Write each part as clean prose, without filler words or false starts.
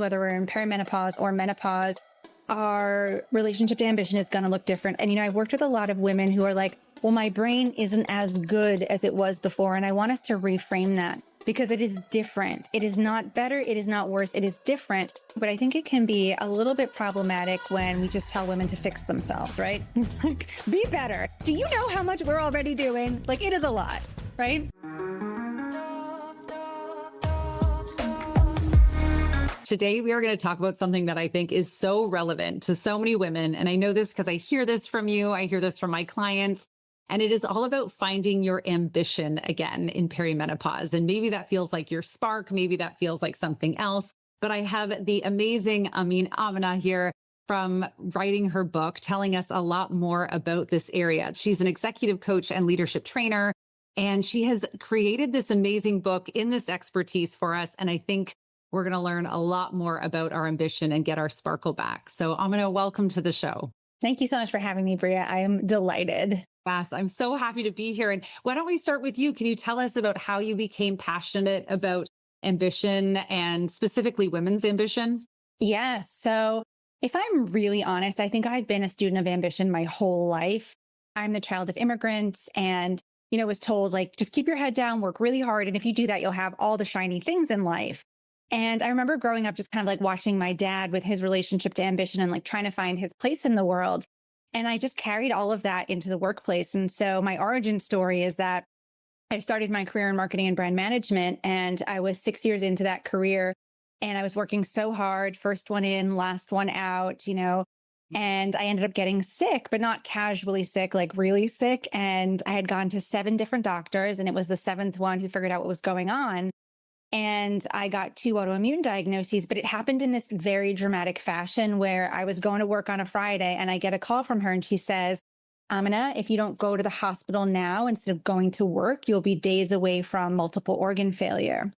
whether we're in perimenopause or menopause, our relationship to ambition is going to look different. And, I've worked with a lot of women who are like, well, my brain isn't as good as it was before. And I want us to reframe that because it is different. It is not better. It is not worse. It is different. But I think it can be a little bit problematic when we just tell women to fix themselves, right? It's like, be better. Do you know how much we're already doing? Like, it is a lot, right? Today, we are going to talk about something that I think is so relevant to so many women. And I know this because I hear this from you. I hear this from my clients. And it is all about finding your ambition again in perimenopause. And maybe that feels like your spark. Maybe that feels like something else. But I have the amazing Amina here from writing her book, telling us a lot more about this area. She's an executive coach and leadership trainer. And she has created this amazing book in this expertise for us. And I think we're going to learn a lot more about our ambition and get our sparkle back. So Amina, welcome to the show. Thank you so much for having me, Bria. I am delighted. Yes, I'm so happy to be here. And why don't we start with you? Can you tell us about how you became passionate about ambition and specifically women's ambition? Yes. So if I'm really honest, I think I've been a student of ambition my whole life. I'm the child of immigrants and, was told like, just keep your head down, work really hard. And if you do that, you'll have all the shiny things in life. And I remember growing up just kind of like watching my dad with his relationship to ambition and like trying to find his place in the world. And I just carried all of that into the workplace. And so my origin story is that I started my career in marketing and brand management, and I was 6 years into that career and I was working so hard, first one in, last one out, and I ended up getting sick, but not casually sick, like really sick. And I had gone to 7 different doctors and it was the 7th one who figured out what was going on. And I got 2 autoimmune diagnoses, but it happened in this very dramatic fashion where I was going to work on a Friday and I get a call from her and she says, Amina, if you don't go to the hospital now, instead of going to work, you'll be days away from multiple organ failure.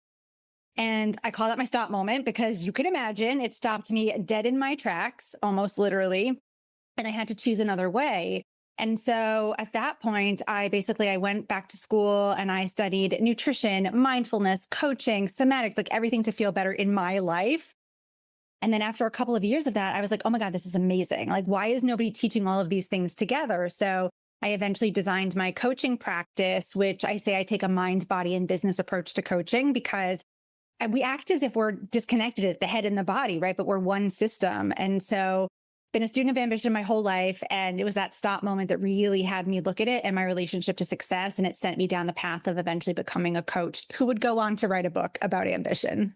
And I call that my stop moment because you can imagine it stopped me dead in my tracks, almost literally. And I had to choose another way. And so at that point, I went back to school and I studied nutrition, mindfulness, coaching, somatics, like everything to feel better in my life. And then after a couple of years of that, I was like, oh my God, this is amazing. Like, why is nobody teaching all of these things together? So I eventually designed my coaching practice, which I say I take a mind, body, and business approach to coaching because we act as if we're disconnected at the head and the body, right? But we're one system. And so been a student of ambition my whole life. And it was that stop moment that really had me look at it and my relationship to success. And it sent me down the path of eventually becoming a coach who would go on to write a book about ambition.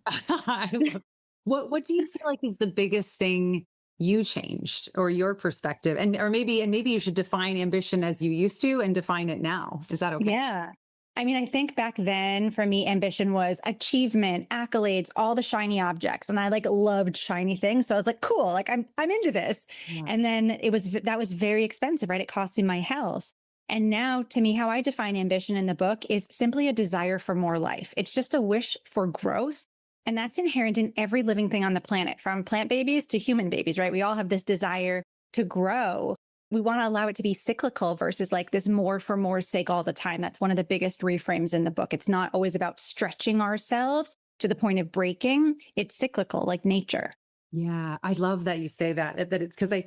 What do you feel like is the biggest thing you changed or your perspective? And maybe you should define ambition as you used to and define it now. Is that okay? Yeah. I mean, I think back then for me, ambition was achievement, accolades, all the shiny objects. And I loved shiny things. So I was like, cool, like I'm into this. Yeah. And then that was very expensive, right? It cost me my health. And now to me, how I define ambition in the book is simply a desire for more life. It's just a wish for growth. And that's inherent in every living thing on the planet, from plant babies to human babies, right? We all have this desire to grow. We want to allow it to be cyclical versus like this more for more sake all the time. That's one of the biggest reframes in the book. It's not always about stretching ourselves to the point of breaking. It's cyclical, like nature. Yeah, I love that you say that it's because I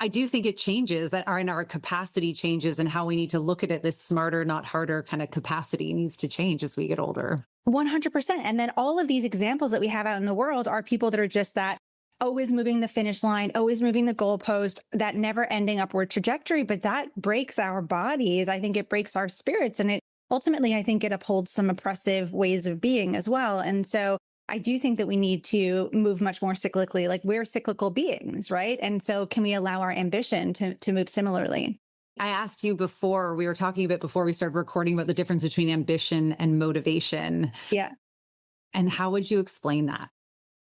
do think it changes that our capacity changes and how we need to look at it. This smarter, not harder kind of capacity needs to change as we get older. 100%. And then all of these examples that we have out in the world are people that are just that always moving the finish line, always moving the goalpost, that never ending upward trajectory. But that breaks our bodies. I think it breaks our spirits. And ultimately, I think it upholds some oppressive ways of being as well. And so I do think that we need to move much more cyclically, like we're cyclical beings, right? And so can we allow our ambition to move similarly? I asked you before, we were talking a bit before we started recording about the difference between ambition and motivation. Yeah. And how would you explain that?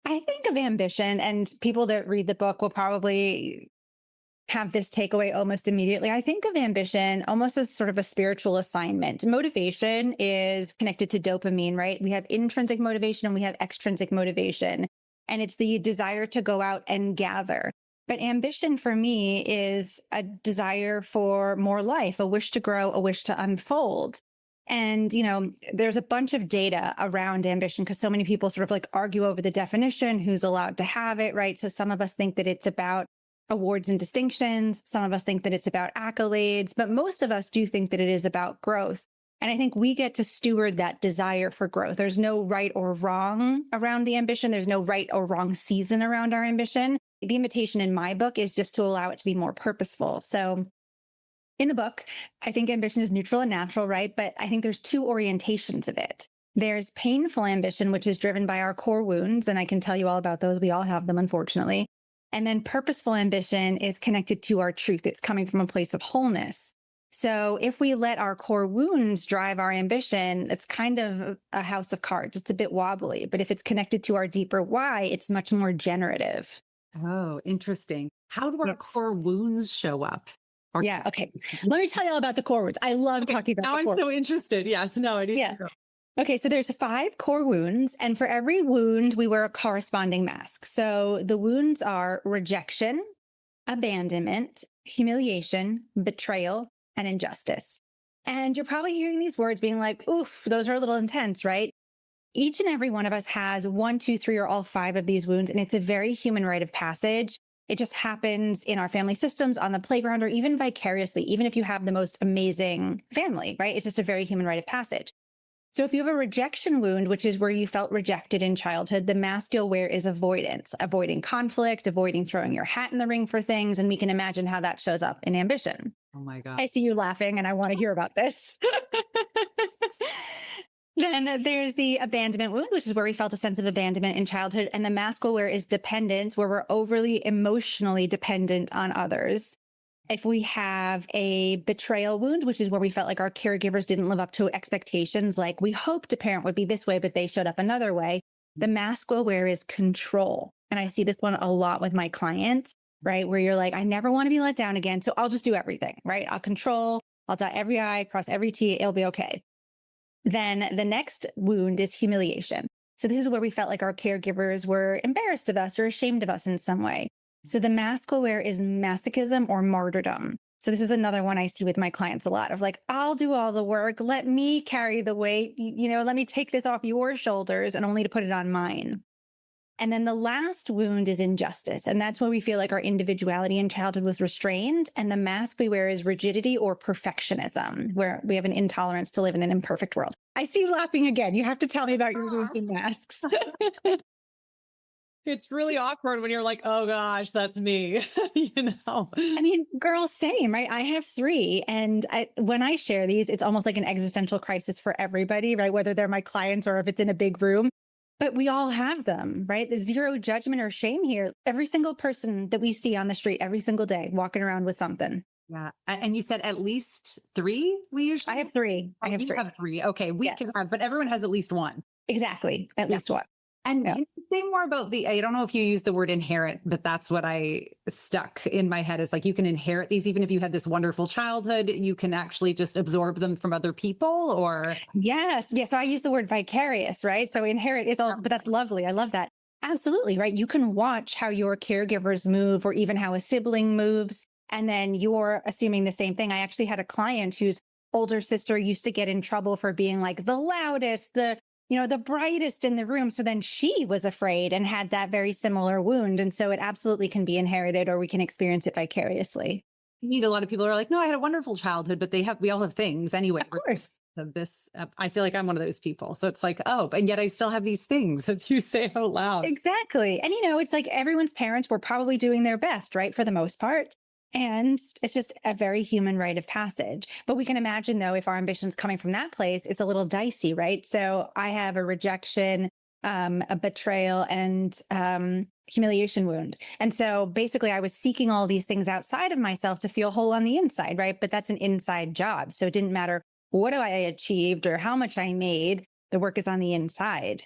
I think of ambition, and people that read the book will probably have this takeaway almost immediately. I think of ambition almost as sort of a spiritual assignment. Motivation is connected to dopamine, right? We have intrinsic motivation and we have extrinsic motivation, and it's the desire to go out and gather. But ambition for me is a desire for more life, a wish to grow, a wish to unfold. And, there's a bunch of data around ambition because so many people sort of like argue over the definition, who's allowed to have it, right? So some of us think that it's about awards and distinctions. Some of us think that it's about accolades, but most of us do think that it is about growth. And I think we get to steward that desire for growth. There's no right or wrong around the ambition. There's no right or wrong season around our ambition. The invitation in my book is just to allow it to be more purposeful. So in the book, I think ambition is neutral and natural, right? But I think there's two orientations of it. There's painful ambition, which is driven by our core wounds. And I can tell you all about those. We all have them, unfortunately. And then purposeful ambition is connected to our truth. It's coming from a place of wholeness. So if we let our core wounds drive our ambition, it's kind of a house of cards. It's a bit wobbly. But if it's connected to our deeper why, it's much more generative. Oh, interesting. How do our core wounds show up? Yeah. Okay. Let me tell you all about the core wounds. I love talking about now the core. I'm so interested. Yes. No, I didn't. Yeah. Okay. So there's 5 core wounds. And for every wound, we wear a corresponding mask. So the wounds are rejection, abandonment, humiliation, betrayal, and injustice. And you're probably hearing these words being like, oof, those are a little intense, right? Each and every one of us has 1, 2, 3, or all 5 of these wounds. And it's a very human rite of passage. It just happens in our family systems, on the playground, or even vicariously, even if you have the most amazing family, right? It's just a very human rite of passage. So if you have a rejection wound, which is where you felt rejected in childhood, the mask you'll wear is avoidance, avoiding conflict, avoiding throwing your hat in the ring for things. And we can imagine how that shows up in ambition. Oh my God. I see you laughing and I want to hear about this. Then there's the abandonment wound, which is where we felt a sense of abandonment in childhood. And the mask we'll wear is dependence, where we're overly emotionally dependent on others. If we have a betrayal wound, which is where we felt like our caregivers didn't live up to expectations, like we hoped a parent would be this way, but they showed up another way, the mask we'll wear is control. And I see this one a lot with my clients, right? Where you're like, I never want to be let down again. So I'll just do everything, right? I'll control, I'll dot every I, cross every T, it'll be okay. Then the next wound is humiliation. So this is where we felt like our caregivers were embarrassed of us or ashamed of us in some way. So the mask we'll wear is masochism or martyrdom. So this is another one I see with my clients a lot of like, I'll do all the work. Let me carry the weight. Let me take this off your shoulders and only to put it on mine. And then the last wound is injustice. And that's where we feel like our individuality in childhood was restrained. And the mask we wear is rigidity or perfectionism, where we have an intolerance to live in an imperfect world. I see you laughing again. You have to tell me about your wounds and masks. It's really awkward when you're like, oh gosh, that's me. I mean, girl, same, right? I have 3. And when I share these, it's almost like an existential crisis for everybody, right? Whether they're my clients or if it's in a big room. But we all have them, right? There's zero judgment or shame here. Every single person that we see on the street every single day walking around with something. Yeah. And you said at least 3 we usually I have 3. Oh, I have you 3. have 3. Okay. We can have, but everyone has at least one. Exactly. At least one. And can you say more about I don't know if you use the word inherit, but that's what I stuck in my head is like, you can inherit these, even if you had this wonderful childhood, you can actually just absorb them from other people or. Yes. Yeah. So I use the word vicarious, right? So inherit is all, but that's lovely. I love that. Absolutely. Right. You can watch how your caregivers move or even how a sibling moves. And then you're assuming the same thing. I actually had a client whose older sister used to get in trouble for being like the loudest, the brightest in the room. So then she was afraid and had that very similar wound. And so it absolutely can be inherited or we can experience it vicariously. You meet a lot of people who are like, no, I had a wonderful childhood, but we all have things anyway. Of course. I feel like I'm one of those people. So it's like, oh, and yet I still have these things that you say out loud. Exactly. And it's like everyone's parents were probably doing their best, right? For the most part. And it's just a very human rite of passage. But we can imagine, though, if our ambition's coming from that place, it's a little dicey, right? So I have a rejection, a betrayal, and humiliation wound. And so basically, I was seeking all these things outside of myself to feel whole on the inside, right? But that's an inside job. So it didn't matter what I achieved or how much I made. The work is on the inside.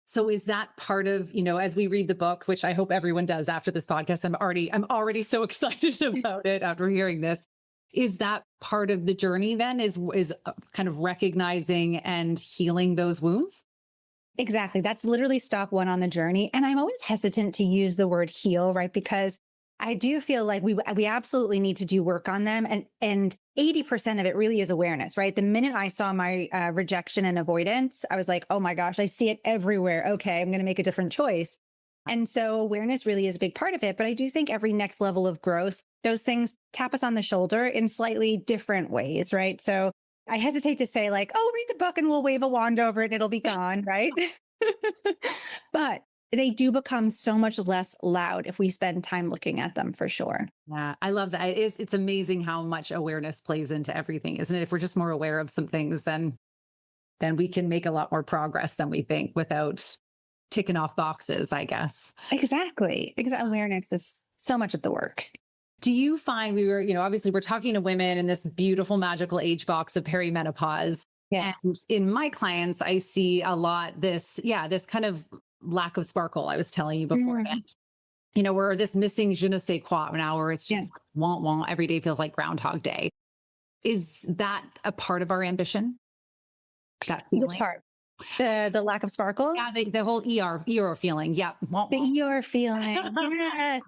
So is that part of, as we read the book, which I hope everyone does after this podcast, I'm already so excited about it after hearing this. Is that part of the journey then is kind of recognizing and healing those wounds? Exactly. That's literally step 1 on the journey. And I'm always hesitant to use the word heal, right? Because I do feel like we absolutely need to do work on them, and 80% of it really is awareness, right? The minute I saw my rejection and avoidance, I was like, oh my gosh, I see it everywhere. Okay, I'm going to make a different choice. And so awareness really is a big part of it. But I do think every next level of growth, those things tap us on the shoulder in slightly different ways, right? So I hesitate to say like, oh, read the book and we'll wave a wand over it and it'll be gone, right? But they do become so much less loud if we spend time looking at them for sure. Yeah, I love that. It's amazing how much awareness plays into everything, isn't it? If we're just more aware of some things, then we can make a lot more progress than we think without ticking off boxes, I guess. Exactly. Awareness is so much of the work. Do you find we were, obviously we're talking to women in this beautiful magical age box of perimenopause. Yeah. And in my clients, I see a lot this kind of lack of sparkle I was telling you Mhm. beforehand. Where this missing je ne sais quoi now, where it's Yeah. just want, want, every day feels like Groundhog Day. Is that a part of our ambition? That Which feeling? part? The lack of sparkle? Yeah, the whole ER feeling. Yeah. Want, The want. you're feeling. Yes.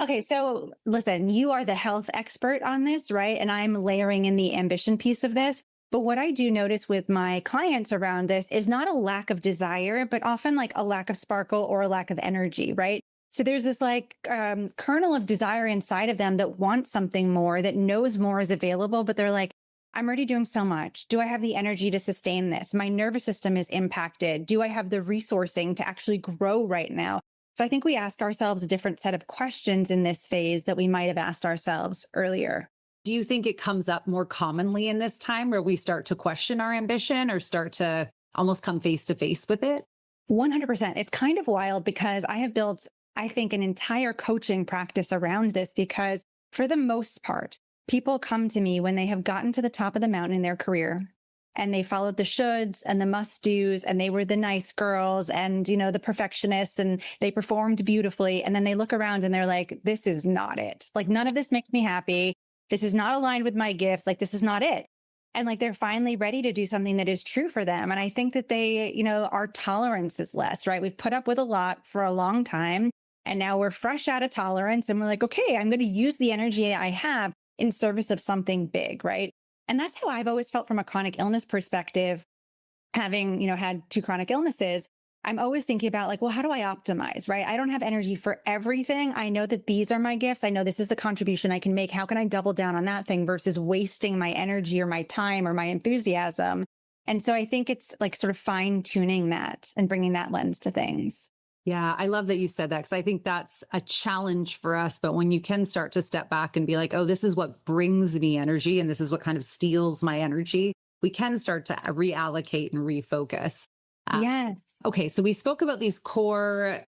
Okay, so listen, you are the health expert on this, right? And I'm layering in the ambition piece of this. But what I do notice with my clients around this is not a lack of desire, but often like a lack of sparkle or a lack of energy, right? So there's this like kernel of desire inside of them that wants something more, that knows more is available, but they're like, I'm already doing so much. Do I have the energy to sustain this? My nervous system is impacted. Do I have the resourcing to actually grow right now? So I think we ask ourselves a different set of questions in this phase that we might have asked ourselves earlier. Do you think it comes up more commonly in this time where we start to question our ambition or start to almost come face to face with it? 100%. It's kind of wild because I have built, I think, an entire coaching practice around this because for the most part, people come to me when they have gotten to the top of the mountain in their career and they followed the shoulds and the must do's and they were the nice girls and, the perfectionists and they performed beautifully. And then they look around and they're like, this is not it. Like, none of this makes me happy. This is not aligned with my gifts. Like, this is not it. And like they're finally ready to do something that is true for them. And I think that our tolerance is less, right? We've put up with a lot for a long time. And now we're fresh out of tolerance. And we're like, okay, I'm going to use the energy I have in service of something big, right? And that's how I've always felt from a chronic illness perspective, having, had two chronic illnesses. I'm always thinking about like, well, how do I optimize, right? I don't have energy for everything. I know that these are my gifts. I know this is the contribution I can make. How can I double down on that thing versus wasting my energy or my time or my enthusiasm? And so I think it's like sort of fine tuning that and bringing that lens to things. Yeah, I love that you said that because I think that's a challenge for us. But when you can start to step back and be like, oh, this is what brings me energy and this is what kind of steals my energy, we can start to reallocate and refocus. Uh, Yes. okay, so we spoke about these core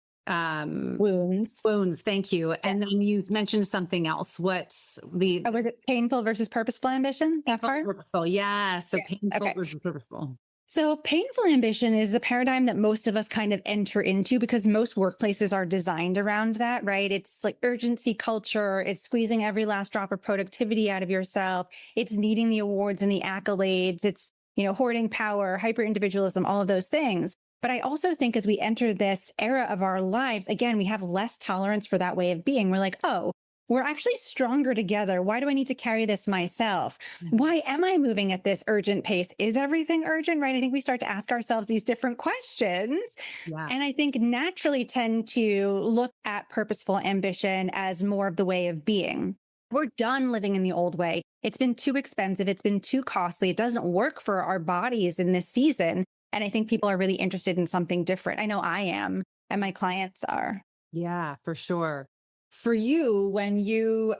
Wounds. wounds. Thank you. And then you mentioned something else. What the Oh, was it painful versus purposeful ambition? That part? purposeful? Yeah. So Yeah. painful Okay. versus purposeful. So, painful ambition is the paradigm that most of us kind of enter into because most workplaces are designed around that, right? It's like urgency culture, it's squeezing every last drop of productivity out of yourself, it's needing the awards and the accolades, it's, hoarding power, hyper individualism, all of those things. But I also think as we enter this era of our lives, again, we have less tolerance for that way of being. We're like, oh, we're actually stronger together. Why do I need to carry this myself? Why am I moving at this urgent pace? Is everything urgent, right? I think we start to ask ourselves these different questions. Yeah. And I think naturally tend to look at purposeful ambition as more of the way of being. We're done living in the old way. It's been too expensive. It's been too costly. It doesn't work for our bodies in this season. And I think people are really interested in something different. I know I am, and my clients are. Yeah, for sure. For you, when you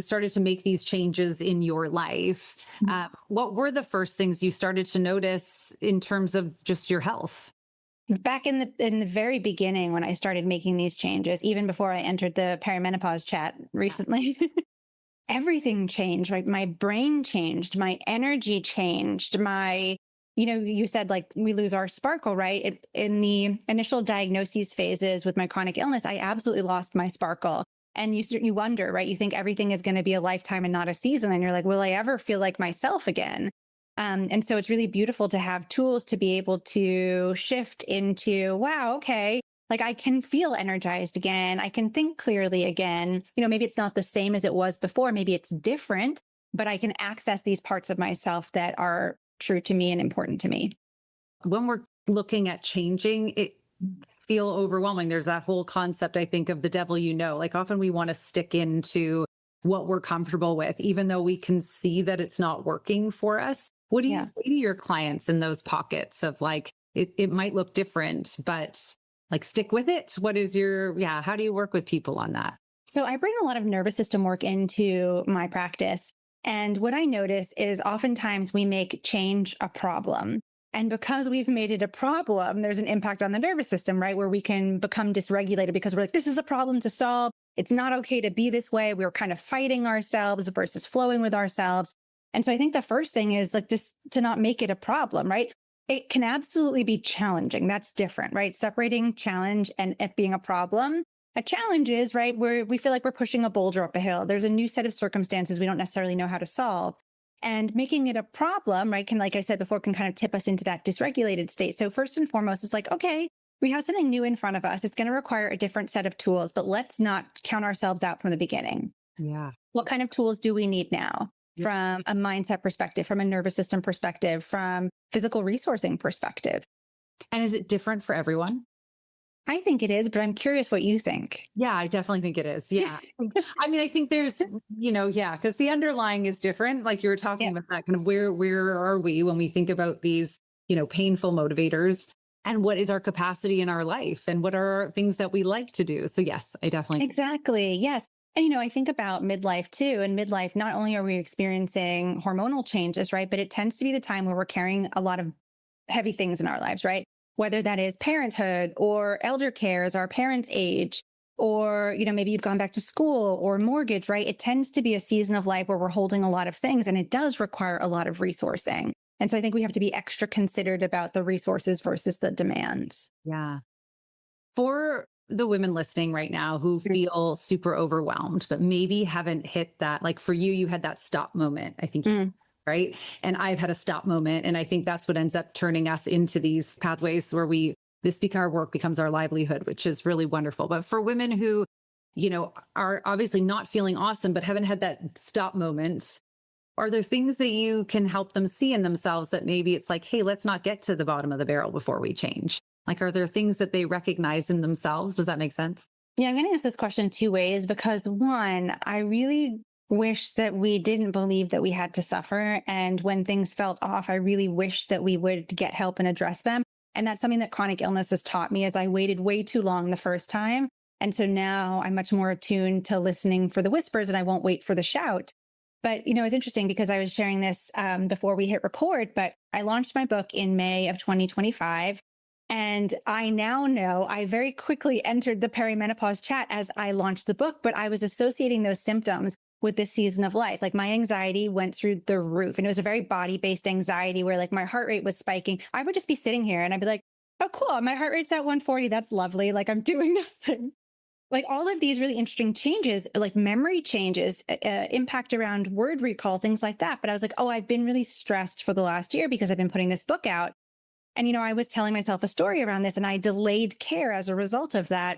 started to make these changes in your life, what were the first things you started to notice in terms of just your health? Back in the very beginning when I started making these changes, even before I entered the perimenopause chat recently, everything changed, right? My brain changed, my energy changed, you said like we lose our sparkle, right? In the initial diagnoses phases with my chronic illness, I absolutely lost my sparkle. And you wonder, right? You think everything is going to be a lifetime and not a season. And you're like, will I ever feel like myself again? And so it's really beautiful to have tools to be able to shift into, wow, okay, like I can feel energized again. I can think clearly again. Maybe it's not the same as it was before. Maybe it's different, but I can access these parts of myself that are true to me and important to me. When we're looking at changing, it feel overwhelming. There's that whole concept, I think, of the devil, like often we want to stick into what we're comfortable with, even though we can see that it's not working for us. What do you Yeah. say to your clients in those pockets of like, it might look different, but like stick with it? What is how do you work with people on that? So I bring a lot of nervous system work into my practice. And what I notice is oftentimes we make change a problem. And because we've made it a problem, there's an impact on the nervous system, right? Where we can become dysregulated because we're like, this is a problem to solve. It's not okay to be this way. We're kind of fighting ourselves versus flowing with ourselves. And so I think the first thing is like just to not make it a problem, right? It can absolutely be challenging. That's different, right? Separating challenge and it being a problem. A challenge is, right, where we feel like we're pushing a boulder up a hill. There's a new set of circumstances we don't necessarily know how to solve. And making it a problem, right, can, like I said before, can kind of tip us into that dysregulated state. So first and foremost, it's like, okay, we have something new in front of us. It's going to require a different set of tools, but let's not count ourselves out from the beginning. Yeah. What kind of tools do we need now? From a mindset perspective, from a nervous system perspective, from physical resourcing perspective. And is it different for everyone? I think it is, but I'm curious what you think. Yeah, I definitely think it is. Yeah. I mean, I think there's, because the underlying is different. Like you were talking about that kind of where are we when we think about these, painful motivators and what is our capacity in our life and what are things that we like to do. So yes, I definitely. Exactly. Yes. And, I think about midlife too. And midlife, not only are we experiencing hormonal changes, right? But it tends to be the time where we're carrying a lot of heavy things in our lives, right? Whether that is parenthood or elder care as our parents age, or, maybe you've gone back to school or mortgage, right? It tends to be a season of life where we're holding a lot of things and it does require a lot of resourcing. And so I think we have to be extra considered about the resources versus the demands. Yeah. For the women listening right now who feel super overwhelmed, but maybe haven't hit that, like for you, you had that stop moment, I think, right? And I've had a stop moment. And I think that's what ends up turning us into these pathways where our work becomes our livelihood, which is really wonderful. But for women who, are obviously not feeling awesome, but haven't had that stop moment, are there things that you can help them see in themselves that maybe it's like, hey, let's not get to the bottom of the barrel before we change? Like, are there things that they recognize in themselves? Does that make sense? Yeah, I'm going to ask this question two ways because one, I really wish that we didn't believe that we had to suffer. And when things felt off, I really wish that we would get help and address them. And that's something that chronic illness has taught me as I waited way too long the first time. And so now I'm much more attuned to listening for the whispers and I won't wait for the shout. But, it's interesting because I was sharing this before we hit record, but I launched my book in May of 2025. And I now know I very quickly entered the perimenopause chat as I launched the book, but I was associating those symptoms with this season of life. Like my anxiety went through the roof and it was a very body-based anxiety where like my heart rate was spiking. I would just be sitting here and I'd be like, oh, cool. My heart rate's at 140. That's lovely. Like I'm doing nothing. Like all of these really interesting changes, like memory changes, impact around word recall, things like that. But I was like, oh, I've been really stressed for the last year because I've been putting this book out. And, I was telling myself a story around this and I delayed care as a result of that.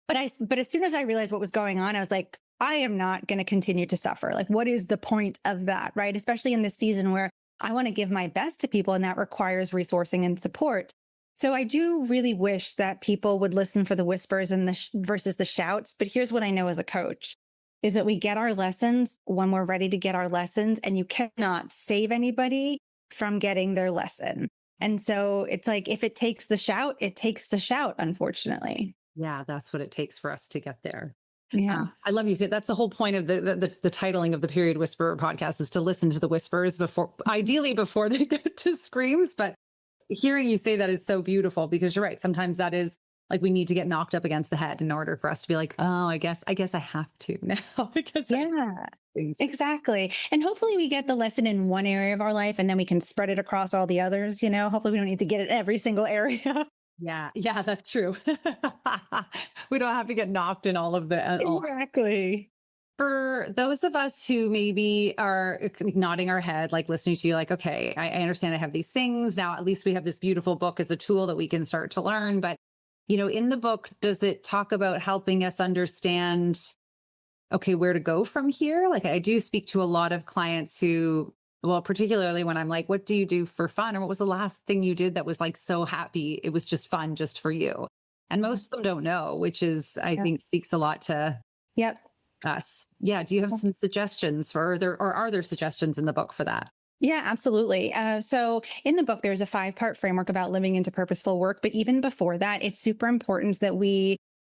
But as soon as I realized what was going on, I was like, I am not going to continue to suffer. Like, what is the point of that? Right. Especially in this season where I want to give my best to people and that requires resourcing and support. So I do really wish that people would listen for the whispers and versus the shouts. But here's what I know as a coach is that we get our lessons when we're ready to get our lessons, and you cannot save anybody from getting their lesson. And so it's like, if it takes the shout, it takes the shout, unfortunately. Yeah, that's what it takes for us to get there. Yeah. I love you. That's the whole point of the titling of the Period Whisperer podcast is to listen to the whispers ideally before they get to screams. But hearing you say that is so beautiful because you're right. Sometimes that is like we need to get knocked up against the head in order for us to be like, oh, I guess I have to now. Yeah, exactly. And hopefully we get the lesson in one area of our life and then we can spread it across all the others. Hopefully we don't need to get it every single area. Yeah, that's true. We don't have to get knocked in all of the. Exactly. For those of us who maybe are nodding our head, like listening to you, like, okay, I understand I have these things now. At least we have this beautiful book as a tool that we can start to learn. But In the book, does it talk about helping us understand, okay, where to go from here? Like I do speak to a lot of clients who, well, particularly when I'm like, what do you do for fun? Or what was the last thing you did that was like so happy? It was just fun just for you. And most of them don't know, which is, I Yep. think, speaks a lot to Yep. us. Yeah. Do you have some suggestions or are there suggestions in the book for that? Yeah, absolutely. So in the book, there's a 5-part framework about living into purposeful work. But even before that, it's super important that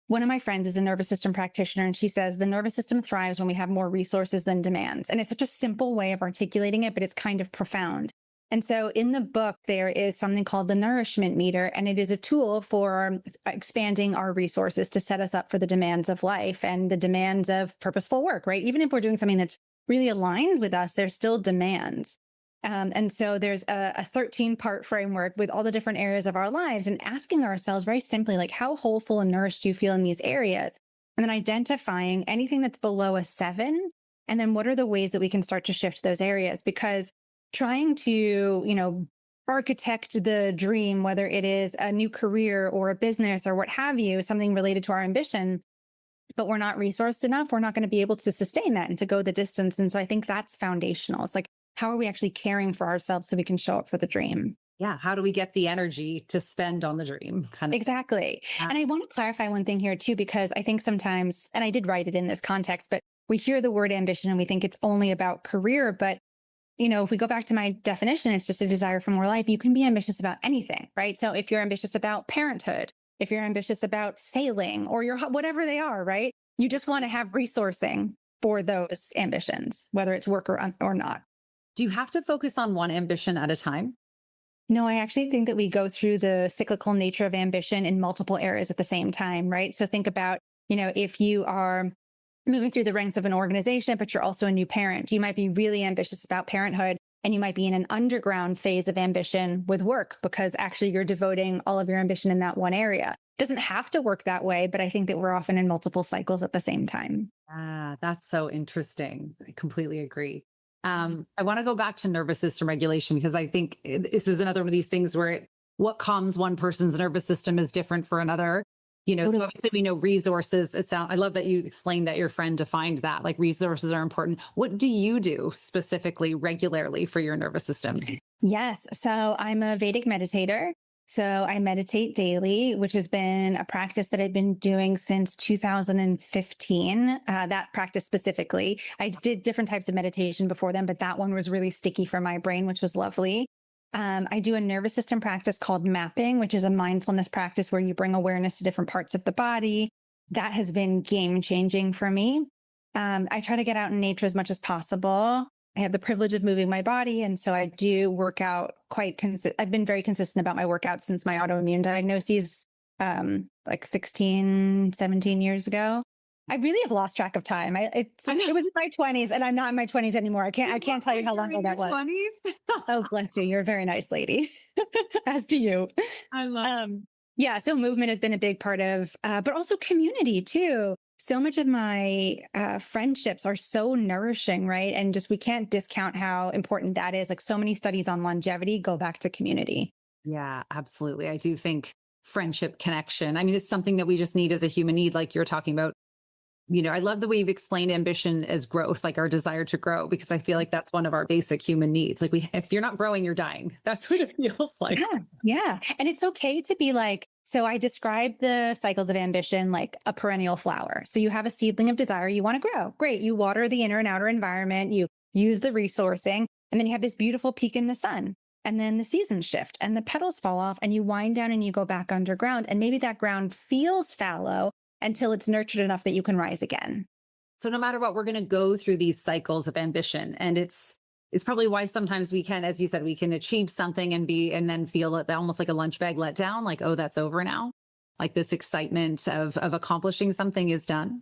one of my friends is a nervous system practitioner, and she says the nervous system thrives when we have more resources than demands. And it's such a simple way of articulating it, but it's kind of profound. And so in the book, there is something called the nourishment meter, and it is a tool for expanding our resources to set us up for the demands of life and the demands of purposeful work, right? Even if we're doing something that's really aligned with us, there's still demands. And so there's a 13-part framework with all the different areas of our lives and asking ourselves very simply, like, how whole, full, and nourished do you feel in these areas? And then identifying anything that's below a 7. And then what are the ways that we can start to shift those areas? Because trying to, architect the dream, whether it is a new career or a business or what have you, something related to our ambition, but we're not resourced enough, we're not going to be able to sustain that and to go the distance. And so I think that's foundational. It's like, how are we actually caring for ourselves so we can show up for the dream? Yeah. How do we get the energy to spend on the dream? Kind of. Exactly. And I want to clarify one thing here too, because I think sometimes, and I did write it in this context, but we hear the word ambition and we think it's only about career. But, if we go back to my definition, it's just a desire for more life. You can be ambitious about anything, right? So if you're ambitious about parenthood, if you're ambitious about sailing or whatever they are, right? You just want to have resourcing for those ambitions, whether it's work or not. Do you have to focus on one ambition at a time? No, I actually think that we go through the cyclical nature of ambition in multiple areas at the same time, right? So think about, if you are moving through the ranks of an organization, but you're also a new parent, you might be really ambitious about parenthood and you might be in an underground phase of ambition with work because actually you're devoting all of your ambition in that one area. It doesn't have to work that way, but I think that we're often in multiple cycles at the same time. Ah, that's so interesting. I completely agree. I want to go back to nervous system regulation because I think this is another one of these things where what calms one person's nervous system is different for another. So obviously we know resources. I love that you explained that your friend defined that, like resources are important. What do you do specifically regularly for your nervous system? Yes. So I'm a Vedic meditator. So I meditate daily, which has been a practice that I've been doing since 2015. That practice specifically. I did different types of meditation before then, but that one was really sticky for my brain, which was lovely. I do a nervous system practice called mapping, which is a mindfulness practice where you bring awareness to different parts of the body. That has been game changing for me. I try to get out in nature as much as possible. I have the privilege of moving my body. And so I do work out I've been very consistent about my workouts since my autoimmune diagnoses, like 16, 17 years ago. I really have lost track of time. It was in my 20s and I'm not in my 20s anymore. I can't tell you how long ago that was. 20s? Oh, bless you. You're a very nice lady. As do you. I love Yeah. So movement has been a big part of, but also community too. So much of my friendships are so nourishing, right? And just we can't discount how important that is. Like so many studies on longevity go back to community. Yeah, absolutely. I do think friendship connection. I mean, it's something that we just need as a human need, like you're talking about. I love the way you've explained ambition as growth, like our desire to grow, because I feel like that's one of our basic human needs. Like if you're not growing, you're dying. That's what it feels like. Yeah. Yeah. And it's okay to be like, so I describe the cycles of ambition like a perennial flower. So you have a seedling of desire, you want to grow. Great. You water the inner and outer environment, you use the resourcing, and then you have this beautiful peak in the sun. And then the seasons shift and the petals fall off and you wind down and you go back underground. And maybe that ground feels fallow until it's nurtured enough that you can rise again. So no matter what, we're going to go through these cycles of ambition. And it's probably why sometimes we can, as you said, we can achieve something and then feel it almost like a lunch bag let down, like, oh, that's over now. Like this excitement of accomplishing something is done.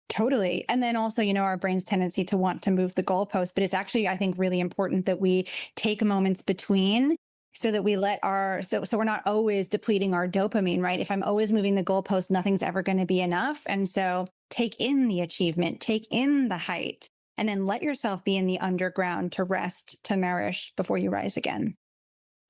Totally. And then also, our brain's tendency to want to move the goalpost, but it's actually, I think, really important that we take moments between so that we let so we're not always depleting our dopamine, right? If I'm always moving the goalpost, nothing's ever going to be enough. And so take in the achievement, take in the height, and then let yourself be in the underground to rest, to nourish before you rise again.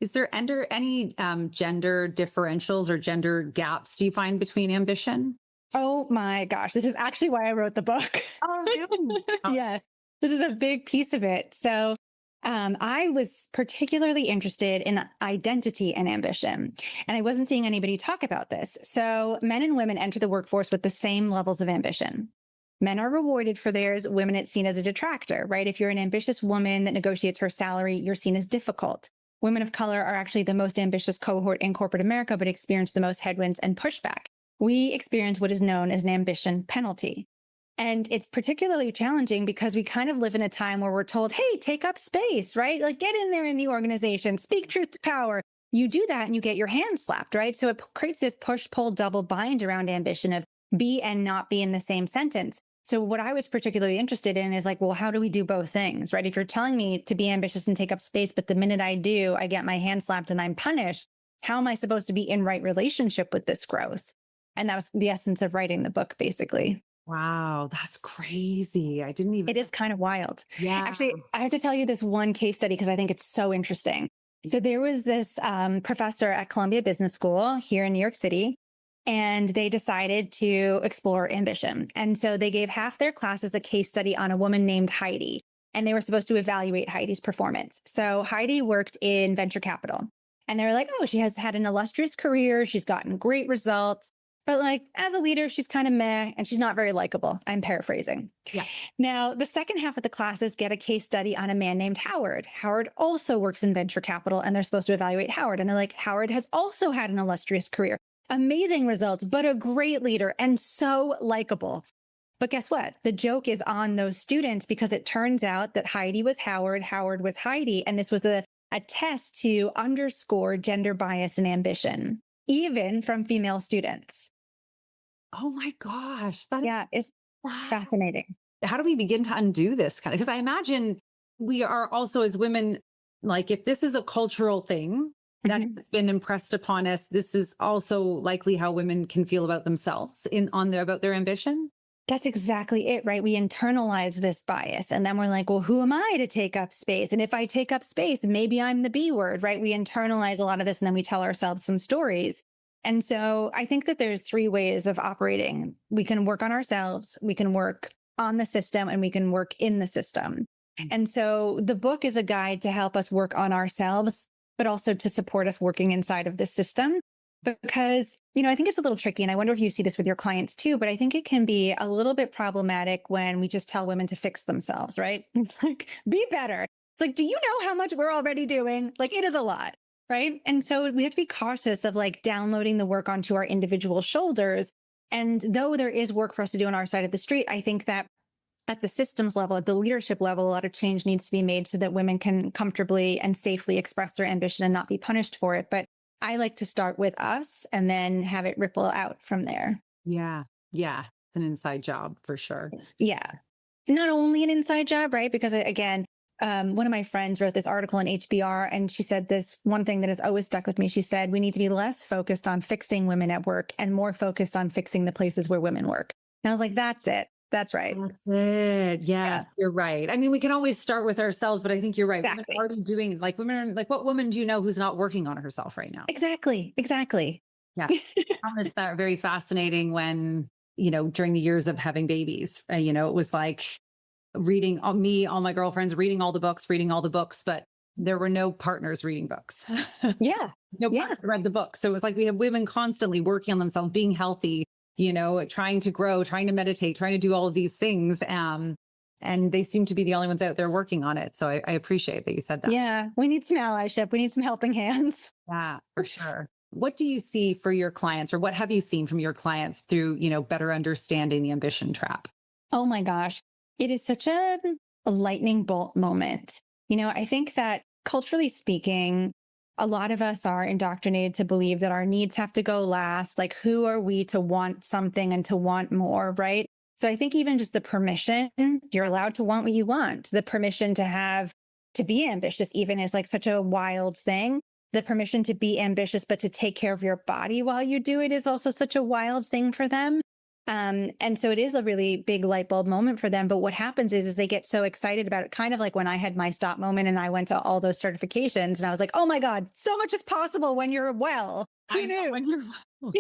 Is there any gender differentials or gender gaps do you find between ambition? Oh my gosh. This is actually why I wrote the book. Oh, really? Yes, this is a big piece of it. So, I was particularly interested in identity and ambition, and I wasn't seeing anybody talk about this. So, men and women enter the workforce with the same levels of ambition. Men are rewarded for theirs, women it's seen as a detractor, right? If you're an ambitious woman that negotiates her salary, you're seen as difficult. Women of color are actually the most ambitious cohort in corporate America, but experience the most headwinds and pushback. We experience what is known as an ambition penalty. And it's particularly challenging because we kind of live in a time where we're told, hey, take up space, right? Like get in there in the organization, speak truth to power. You do that and you get your hand slapped, right? So it creates this push, pull, double bind around ambition of be and not be in the same sentence. So what I was particularly interested in is like, well, how do we do both things, right? If you're telling me to be ambitious and take up space, but the minute I do, I get my hand slapped and I'm punished, how am I supposed to be in right relationship with this growth? And that was the essence of writing the book, basically. Wow, that's crazy. I didn't even. It is kind of wild. Yeah. Actually, I have to tell you this one case study because I think it's so interesting. So there was this professor at Columbia Business School here in New York City, and they decided to explore ambition. And so they gave half their class as a case study on a woman named Heidi, and they were supposed to evaluate Heidi's performance. So Heidi worked in venture capital, and they were like, oh, she has had an illustrious career. She's gotten great results. But like as a leader, she's kind of meh and she's not very likable. I'm paraphrasing. Yeah. Now, the second half of the classes get a case study on a man named Howard. Howard also works in venture capital and they're supposed to evaluate Howard. And they're like, Howard has also had an illustrious career, amazing results, but a great leader and so likable. But guess what? The joke is on those students because it turns out that Heidi was Howard, Howard was Heidi. And this was a test to underscore gender bias and ambition, even from female students. Oh my gosh. That is Yeah, it's fascinating. how do we begin to undo this kind of? Because I imagine we are also as women, like if this is a cultural thing that Mhm. has been impressed upon us, this is also likely how women can feel about themselves about their ambition. That's exactly it, right? We internalize this bias and then we're like, well, who am I to take up space? And if I take up space, maybe I'm the B word, right? We internalize a lot of this and then we tell ourselves some stories. And so I think that there's three ways of operating. We can work on ourselves, we can work on the system, and we can work in the system. And so the book is a guide to help us work on ourselves, but also to support us working inside of the system. Because, I think it's a little tricky, and I wonder if you see this with your clients too, but I think it can be a little bit problematic when we just tell women to fix themselves, right? It's like, be better. It's like, do you know how much we're already doing? Like, it is a lot, right? And so we have to be cautious of like downloading the work onto our individual shoulders. And though there is work for us to do on our side of the street, I think that at the systems level, at the leadership level, a lot of change needs to be made so that women can comfortably and safely express their ambition and not be punished for it. But I like to start with us and then have it ripple out from there. Yeah. Yeah. It's an inside job for sure. Yeah. Not only an inside job, right? Because again, one of my friends wrote this article in HBR and she said this one thing that has always stuck with me. She said, we need to be less focused on fixing women at work and more focused on fixing the places where women work. And I was like, that's it. That's right. That's it. Yes, Yeah. you're right. I mean, we can always start with ourselves, but I think you're right. Women Exactly. are already doing like women are like, what woman do you know who's not working on herself right now? Exactly. Exactly. Yeah. I found this very fascinating when, during the years of having babies, it was like reading all my girlfriends reading all the books, but there were no partners reading books. Yeah. No Yeah. partners read the book. So it was like we have women constantly working on themselves, being healthy, trying to grow, trying to meditate, trying to do all of these things. And they seem to be the only ones out there working on it. So I appreciate that you said that. Yeah. We need some allyship. We need some helping hands. Yeah, for sure. What do you see for your clients, or what have you seen from your clients through, better understanding the ambition trap? Oh my gosh. It is such a lightning bolt moment. I think that culturally speaking, a lot of us are indoctrinated to believe that our needs have to go last. Like, who are we to want something and to want more, right? So I think even just the permission, you're allowed to want what you want. The permission to be ambitious even is like such a wild thing. The permission to be ambitious, but to take care of your body while you do it is also such a wild thing for them. And so it is a really big light bulb moment for them. But what happens is they get so excited about it, kind of like when I had my stop moment and I went to all those certifications and I was like, oh my God, so much is possible when you're well. Who I know knew? when you're Who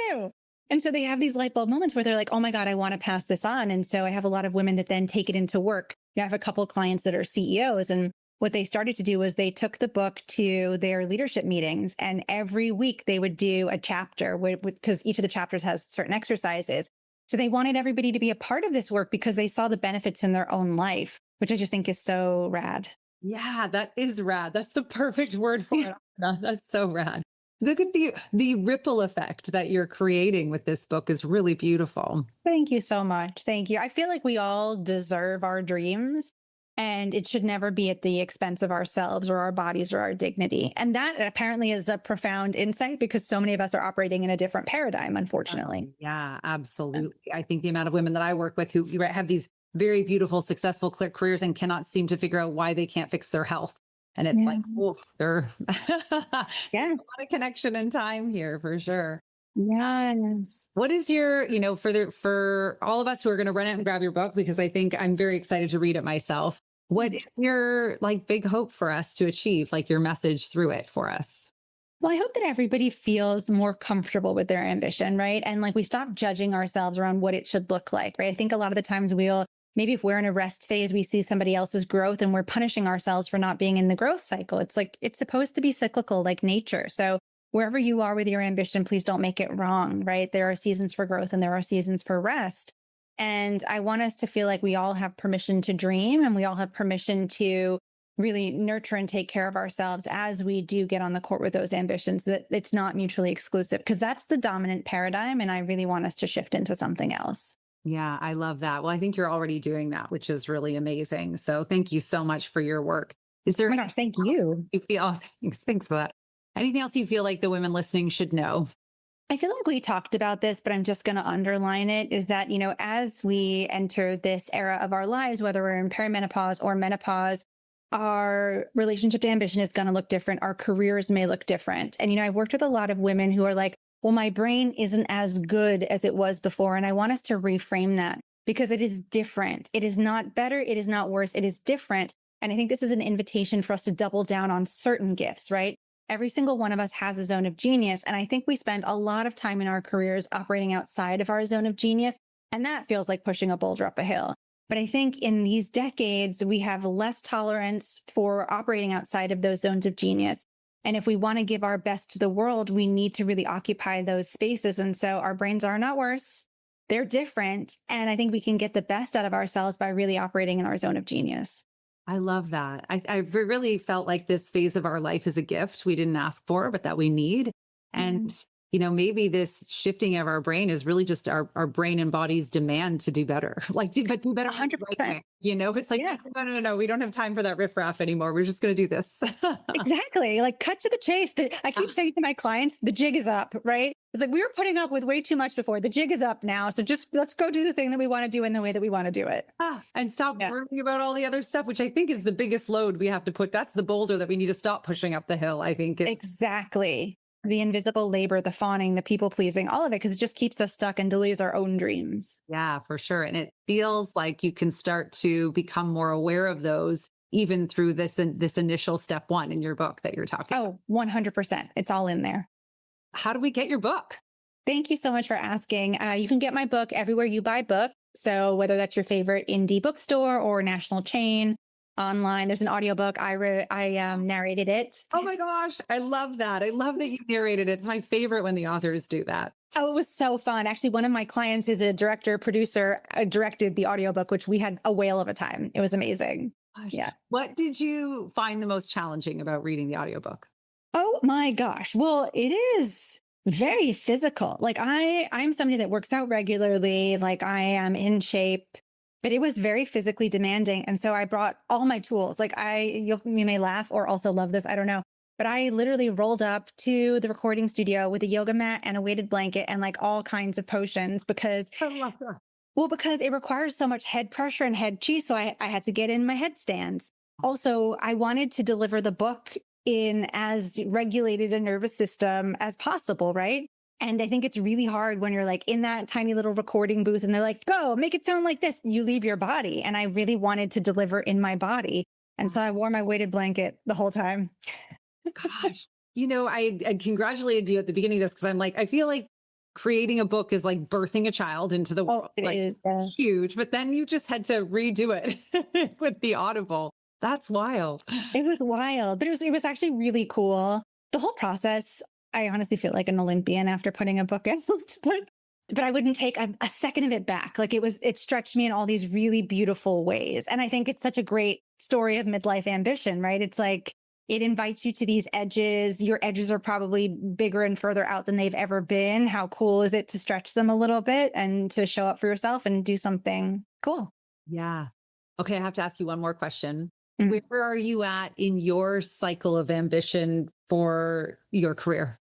knew? And so they have these light bulb moments where they're like, oh my God, I want to pass this on. And so I have a lot of women that then take it into work. I have a couple of clients that are CEOs. And what they started to do was they took the book to their leadership meetings. And every week they would do a chapter because each of the chapters has certain exercises. So they wanted everybody to be a part of this work because they saw the benefits in their own life, which I just think is so rad. Yeah, that is rad. That's the perfect word for it. That's so rad. Look at the ripple effect that you're creating with this book is really beautiful. Thank you so much. Thank you. I feel like we all deserve our dreams, and it should never be at the expense of ourselves or our bodies or our dignity. And that apparently is a profound insight because so many of us are operating in a different paradigm, unfortunately. Yeah, absolutely. I think the amount of women that I work with who have these very beautiful, successful careers and cannot seem to figure out why they can't fix their health. And it's Yeah. like, oh, there's a Yes. lot of connection and time here for sure. Yes. What is your, for all of us who are going to run out and grab your book, because I think I'm very excited to read it myself. What is your like big hope for us to achieve, like your message through it for us? Well, I hope that everybody feels more comfortable with their ambition, right? And like we stop judging ourselves around what it should look like, right? I think a lot of the times maybe if we're in a rest phase, we see somebody else's growth and we're punishing ourselves for not being in the growth cycle. It's like, it's supposed to be cyclical like nature. So wherever you are with your ambition, please don't make it wrong, right? There are seasons for growth and there are seasons for rest. And I want us to feel like we all have permission to dream and we all have permission to really nurture and take care of ourselves as we do get on the court with those ambitions, that it's not mutually exclusive, because that's the dominant paradigm. And I really want us to shift into something else. Yeah, I love that. Well, I think you're already doing that, which is really amazing. So thank you so much for your work. Is Oh there my gosh, anything thank else you. you feel, oh, thanks for that. Anything else you feel like the women listening should know? I feel like we talked about this, but I'm just going to underline it is that, as we enter this era of our lives, whether we're in perimenopause or menopause, our relationship to ambition is going to look different. Our careers may look different. And, I've worked with a lot of women who are like, well, my brain isn't as good as it was before. And I want us to reframe that because it is different. It is not better. It is not worse. It is different. And I think this is an invitation for us to double down on certain gifts, right? Every single one of us has a zone of genius. And I think we spend a lot of time in our careers operating outside of our zone of genius. And that feels like pushing a boulder up a hill. But I think in these decades, we have less tolerance for operating outside of those zones of genius. And if we want to give our best to the world, we need to really occupy those spaces. And so our brains are not worse. They're different. And I think we can get the best out of ourselves by really operating in our zone of genius. I love that. I really felt like this phase of our life is a gift we didn't ask for, but that we need. And, maybe this shifting of our brain is really just our brain and body's demand to do better, but do better. 100%. It's like, Yeah. no, we don't have time for that riffraff anymore. We're just going to do this. Exactly. Like cut to the chase. I keep saying to my clients, the jig is up, right? It's like we were putting up with way too much before. The jig is up now. So just let's go do the thing that we want to do in the way that we want to do it. And stop Yeah. worrying about all the other stuff, which I think is the biggest load we have to put. That's the boulder that we need to stop pushing up the hill. I think it's Exactly. The invisible labor, the fawning, the people pleasing, all of it, because it just keeps us stuck and delays our own dreams. yeah, for sure. And it feels like you can start to become more aware of those even through this initial step one in your book that you're talking about. Oh, 100%. It's all in there. How do we get your book? Thank you so much for asking. You can get my book everywhere you buy books. So whether that's your favorite indie bookstore or national chain, online, there's an audiobook. I narrated it. Oh my gosh, I love that. I love that you narrated it. It's my favorite when the authors do that. Oh, it was so fun. Actually, one of my clients is a director, producer, directed the audiobook, which we had a whale of a time. It was amazing. Gosh. Yeah. What did you find the most challenging about reading the audiobook? Oh my gosh. Well, it is very physical. Like I'm somebody that works out regularly, like I am in shape, but it was very physically demanding. And so I brought all my tools. Like you may laugh or also love this, I don't know. But I literally rolled up to the recording studio with a yoga mat and a weighted blanket and like all kinds of potions because I love that. well, because it requires so much head pressure and head chi. So I had to get in my headstands. Also, I wanted to deliver the book in as regulated a nervous system as possible, right? And I think it's really hard when you're like in that tiny little recording booth and they're like, go make it sound like this. You leave your body. And I really wanted to deliver in my body. And so I wore my weighted blanket the whole time. Gosh, I congratulated you at the beginning of this because I'm like, I feel like creating a book is like birthing a child into the Oh, world, it like is. huge. But then you just had to redo it with the Audible. That's wild. It was wild, but it was actually really cool. The whole process, I honestly feel like an Olympian after putting a book out, but I wouldn't take a second of it back. Like it stretched me in all these really beautiful ways. And I think it's such a great story of midlife ambition, right? It's like it invites you to these edges. Your edges are probably bigger and further out than they've ever been. How cool is it to stretch them a little bit and to show up for yourself and do something cool? Yeah. Okay. I have to ask you one more question. Mm. Where are you at in your cycle of ambition for your career?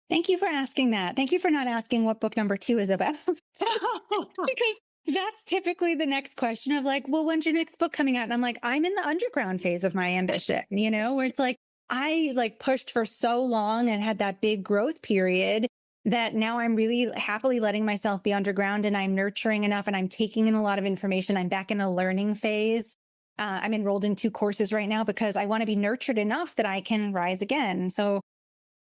Thank you for asking that. Thank you for not asking what book number 2 is about. Because that's typically the next question of like, well, when's your next book coming out? And I'm like, I'm in the underground phase of my ambition, where it's like, I like pushed for so long and had that big growth period that now I'm really happily letting myself be underground and I'm nurturing enough and I'm taking in a lot of information. I'm back in a learning phase. I'm enrolled in 2 courses right now because I want to be nurtured enough that I can rise again. So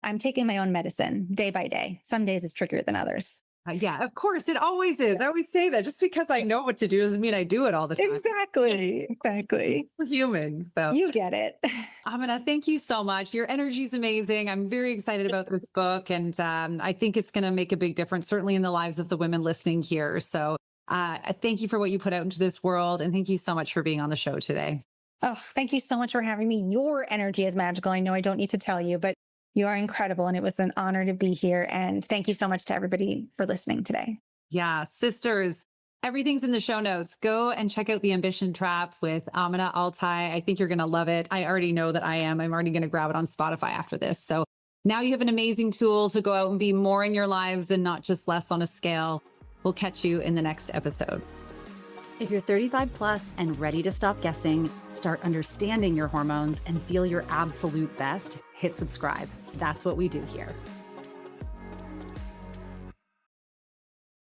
I'm taking my own medicine day by day. Some days it's trickier than others. Yeah, of course. It always is. I always say that just because I know what to do doesn't mean I do it all the time. Exactly. Exactly. We're human. So, You get it. Amina, thank you so much. Your energy is amazing. I'm very excited about this book. And I think it's going to make a big difference, certainly in the lives of the women listening here. So, thank you for what you put out into this world. And thank you so much for being on the show today. Oh, thank you so much for having me. Your energy is magical. I know I don't need to tell you, but you are incredible. And it was an honor to be here. And thank you so much to everybody for listening today. Yeah, sisters, everything's in the show notes. Go and check out The Ambition Trap with Amina AlTai. I think you're going to love it. I already know that I am. I'm already going to grab it on Spotify after this. So now you have an amazing tool to go out and be more in your lives and not just less on a scale. We'll catch you in the next episode. If you're 35 plus and ready to stop guessing, start understanding your hormones, and feel your absolute best, hit subscribe. That's what we do here.